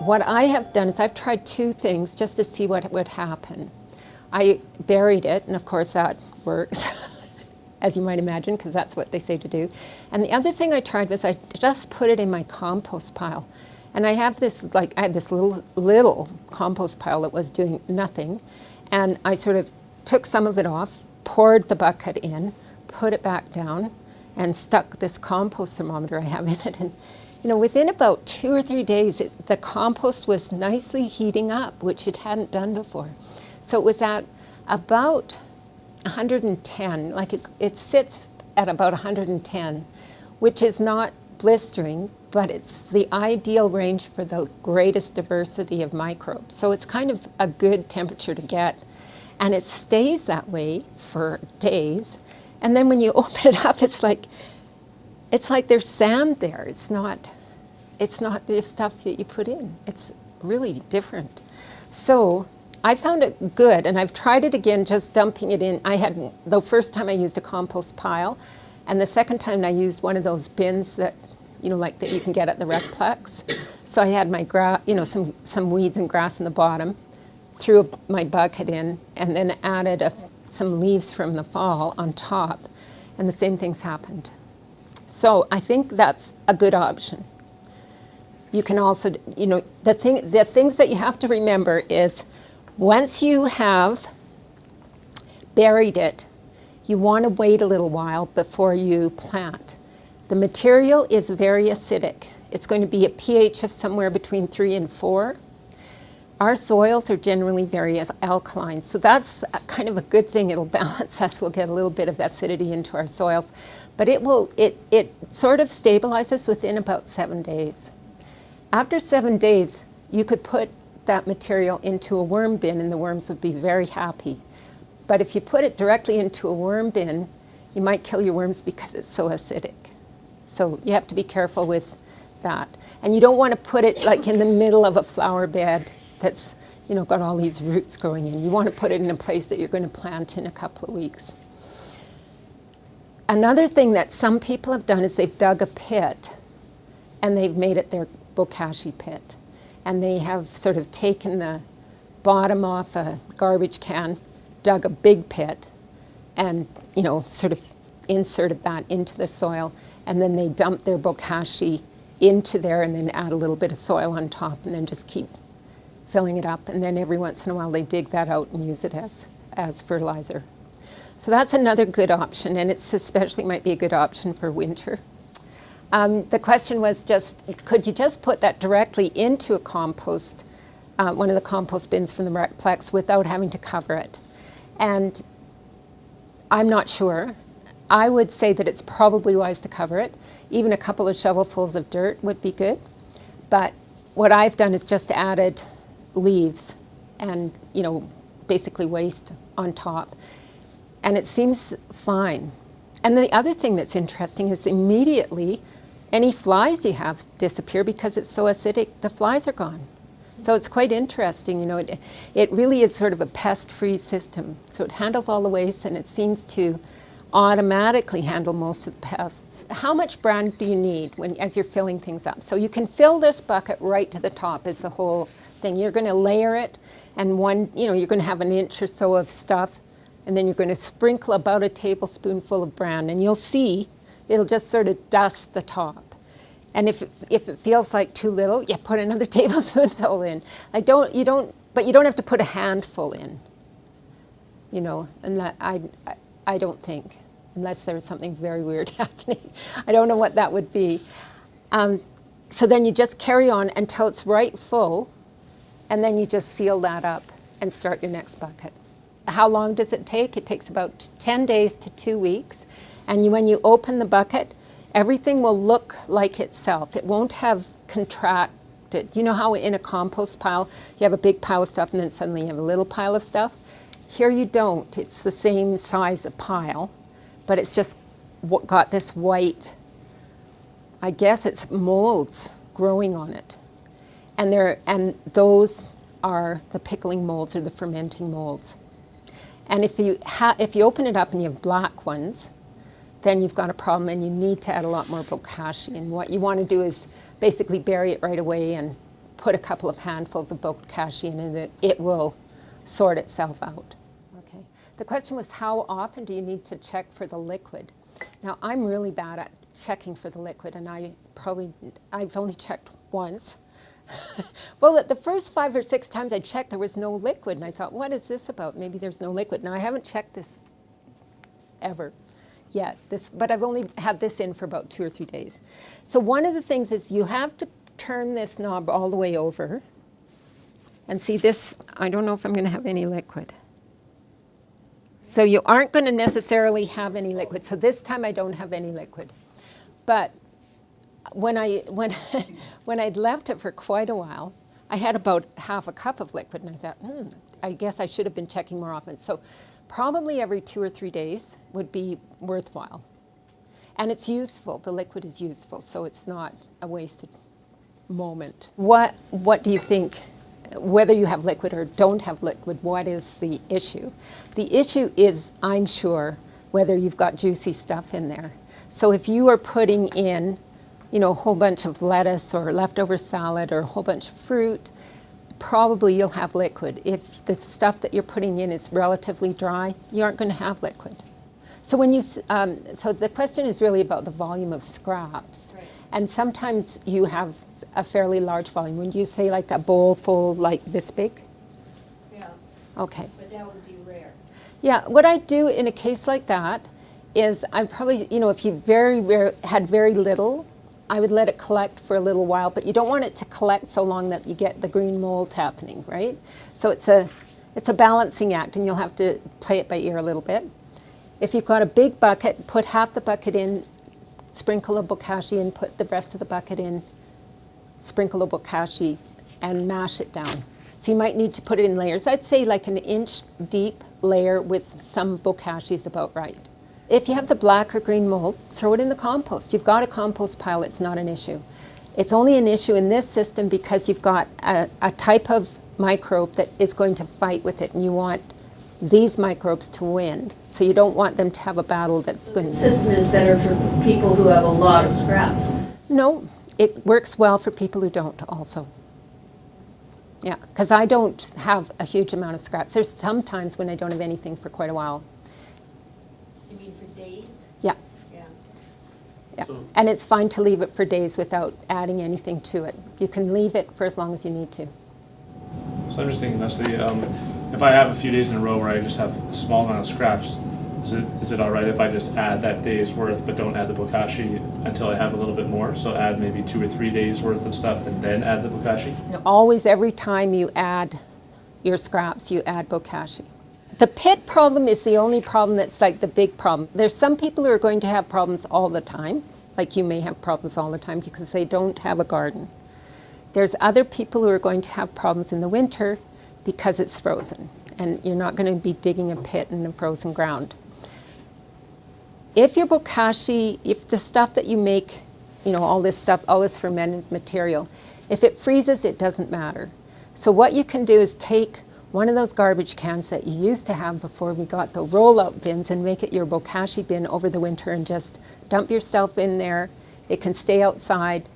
what I have done is I've tried two things just to see what would happen. I buried it, and of course that works, as you might imagine, because that's what they say to do. And the other thing I tried was I just put it in my compost pile. And I have this, I had this little compost pile that was doing nothing. And I sort of took some of it off, poured the bucket in, put it back down, and stuck this compost thermometer I have in it. And within about 2 or 3 days, the compost was nicely heating up, which it hadn't done before. So it was at about 110, it sits at about 110, which is not blistering, but it's the ideal range for the greatest diversity of microbes. So it's kind of a good temperature to get, and it stays that way for days. And then when you open it up, it's like there's sand there. It's not the stuff that you put in. It's really different. So I found it good, and I've tried it again, just dumping it in. The first time I used a compost pile, and the second time I used one of those bins that, that you can get at the Recplex. So I had my some weeds and grass in the bottom, threw my bucket in, and then added some leaves from the fall on top, and the same things happened. So I think that's a good option. You can also, the things that you have to remember is, once you have buried it, you want to wait a little while before you plant. The material is very acidic. It's going to be a pH of somewhere between 3 and 4. Our soils are generally very alkaline, so that's kind of a good thing. It'll balance us. We'll get a little bit of acidity into our soils, but it sort of stabilizes within about 7 days. After 7 days, you could put that material into a worm bin and the worms would be very happy. But if you put it directly into a worm bin, you might kill your worms because it's so acidic. So you have to be careful with that. And you don't want to put it in the middle of a flower bed that's got all these roots growing in. You want to put it in a place that you're going to plant in a couple of weeks. Another thing that some people have done is they've dug a pit and they've made it their Bokashi pit. And they have sort of taken the bottom off a garbage can, dug a big pit, and sort of inserted that into the soil, and then they dump their Bokashi into there and then add a little bit of soil on top and then just keep filling it up, and then every once in a while they dig that out and use it as fertilizer. So that's another good option, and it's especially might be a good option for winter. The question was could you just put that directly into a compost, one of the compost bins from the Recplex, without having to cover it? And I'm not sure. I would say that it's probably wise to cover it. Even a couple of shovelfuls of dirt would be good. But what I've done is just added leaves and, basically waste on top. And it seems fine. And the other thing that's interesting is immediately any flies you have disappear because it's so acidic, the flies are gone. So it's quite interesting, it really is sort of a pest-free system. So it handles all the waste and it seems to automatically handle most of the pests. How much bran do you need as you're filling things up? So you can fill this bucket right to the top is the whole thing. You're going to layer it, and you're going to have an inch or so of stuff, and then you're going to sprinkle about a tablespoonful of bran, and you'll see it'll just sort of dust the top. And if it feels like too little, you put another tablespoonful in. But you don't have to put a handful in. And that I don't think, unless there's something very weird happening. I don't know what that would be. So then you just carry on until it's right full, and then you just seal that up and start your next bucket. How long does it take? It takes about 10 days to 2 weeks. And when you open the bucket, everything will look like itself. It won't have contracted. You know how in a compost pile, you have a big pile of stuff and then suddenly you have a little pile of stuff? Here you don't. It's the same size of pile, but it's just got this white, I guess it's molds growing on it. And those are the pickling molds or the fermenting molds. And if you open it up and you have black ones, then you've got a problem and you need to add a lot more Bokashi. And what you want to do is basically bury it right away and put a couple of handfuls of bokashi in and it will sort itself out. Okay. The question was, how often do you need to check for the liquid? Now, I'm really bad at checking for the liquid, and I've only checked once. Well, the first 5 or 6 times I checked, there was no liquid, and I thought, what is this about? Maybe there's no liquid. Now, I haven't checked this ever yet, but I've only had this in for about 2 or 3 days. So one of the things is you have to turn this knob all the way over, and see this, I don't know if I'm going to have any liquid. So you aren't going to necessarily have any liquid. So this time I don't have any liquid. But when I'd left it for quite a while, I had about half a cup of liquid, and I thought, I guess I should have been checking more often. So probably every 2 or 3 days would be worthwhile. And it's useful. The liquid is useful, so it's not a wasted moment. What do you think? Whether you have liquid or don't have liquid, what is the issue? The issue is, I'm sure, whether you've got juicy stuff in there. So if you are putting in, a whole bunch of lettuce or leftover salad or a whole bunch of fruit, probably you'll have liquid. If the stuff that you're putting in is relatively dry, you aren't going to have liquid. So so the question is really about the volume of scraps. Right. And sometimes you have a fairly large volume. Would you say like a bowl full like this big? Yeah. Okay. But that would be rare. Yeah, what I do in a case like that is I probably, if you had very little, I would let it collect for a little while, but you don't want it to collect so long that you get the green mold happening, right? So it's a balancing act, and you'll have to play it by ear a little bit. If you've got a big bucket, put half the bucket in, sprinkle a bokashi in, put the rest of the bucket in, sprinkle a bokashi, and mash it down. So you might need to put it in layers. I'd say like an inch deep layer with some bokashi is about right. If you have the black or green mold, throw it in the compost. You've got a compost pile, it's not an issue. It's only an issue in this system because you've got a type of microbe that is going to fight with it, and you want these microbes to win. So you don't want them to have a battle that's going to... The system is better for people who have a lot of scraps. No, it works well for people who don't also. Yeah, because I don't have a huge amount of scraps. There's some times when I don't have anything for quite a while. You mean for days? Yeah. Yeah. So, and it's fine to leave it for days without adding anything to it. You can leave it for as long as you need to. So I'm just thinking, Leslie, if I have a few days in a row where I just have a small amount of scraps, is it all right if I just add that day's worth but don't add the bokashi until I have a little bit more? So add maybe 2 or 3 days worth of stuff and then add the bokashi? No, always, every time you add your scraps, you add bokashi. The pit problem is the only problem that's like the big problem. There's some people who are going to have problems all the time, like you may have problems all the time because they don't have a garden. There's other people who are going to have problems in the winter because it's frozen, and you're not going to be digging a pit in the frozen ground. If your bokashi, if the stuff that you make, all this stuff, all this fermented material, if it freezes, it doesn't matter. So what you can do is take one of those garbage cans that you used to have before we got the roll-out bins and make it your bokashi bin over the winter and just dump yourself in there. It can stay outside.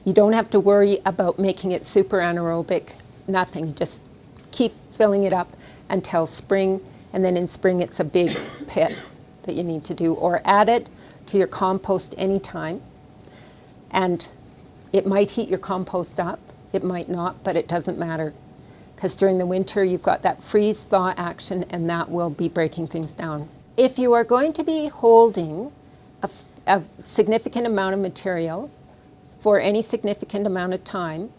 You don't have to worry about making it super anaerobic, nothing. You just keep filling it up until spring, and then in spring it's a big pit that you need to do, or add it to your compost anytime. And it might heat your compost up, it might not, but it doesn't matter. Because during the winter you've got that freeze-thaw action, and that will be breaking things down. If you are going to be holding a significant amount of material for any significant amount of time,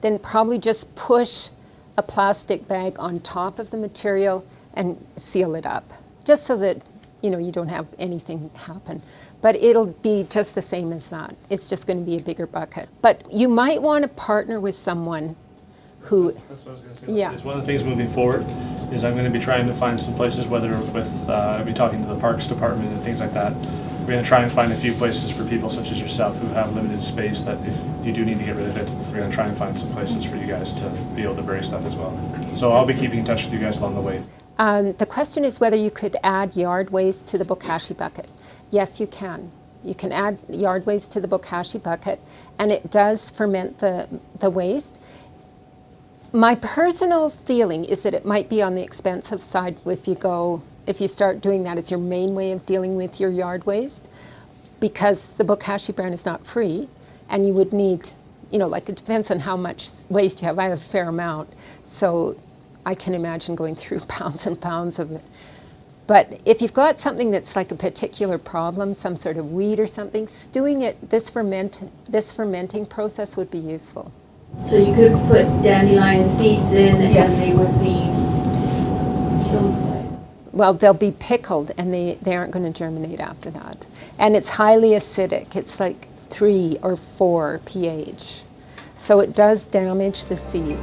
then probably just push a plastic bag on top of the material and seal it up, just so that you don't have anything happen. But it'll be just the same as that. It's just going to be a bigger bucket. But you might want to partner with someone who... That's what I was going to say. Yeah. It's one of the things moving forward is I'm going to be trying to find some places, whether with, I'll be talking to the Parks Department and things like that. We're going to try and find a few places for people such as yourself who have limited space that if you do need to get rid of it, we're going to try and find some places for you guys to be able to bury stuff as well. So I'll be keeping in touch with you guys along the way. The question is whether you could add yard waste to the bokashi bucket. Yes, you can. You can add yard waste to the bokashi bucket, and it does ferment the waste. My personal feeling is that it might be on the expensive side if you start doing that as your main way of dealing with your yard waste, because the Bokashi brand is not free, and you would need, like it depends on how much waste you have. I have a fair amount, so I can imagine going through pounds and pounds of it. But if you've got something that's like a particular problem, some sort of weed or something, stewing it, this fermenting process would be useful. So you could put dandelion seeds in Yes. and they would be killed. Well, they'll be pickled and they aren't going to germinate after that. And it's highly acidic. It's like 3 or 4 pH. So it does damage the seed.